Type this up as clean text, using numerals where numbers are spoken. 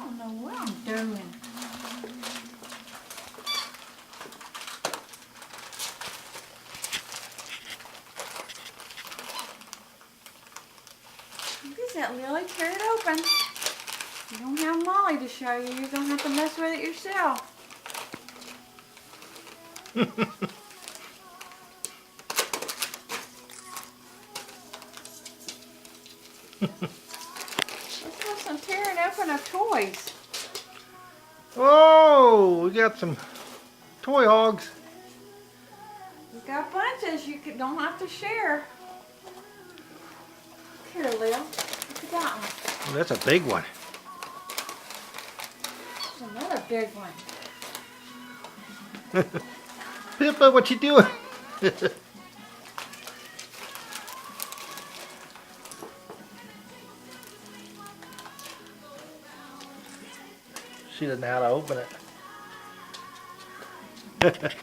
don't know what I'm doing. Look at that, Lily. Tear it open. You don't have Molly to show you. You're going to have to mess with it yourself. Let's have some tearing open of toys. Oh, we got some toy hogs. You got bunches. You don't have to share. Here, Lil. Look at that one. Oh, that's a big one. There's another big one. Pippa, what you doing? She doesn't know how to open it.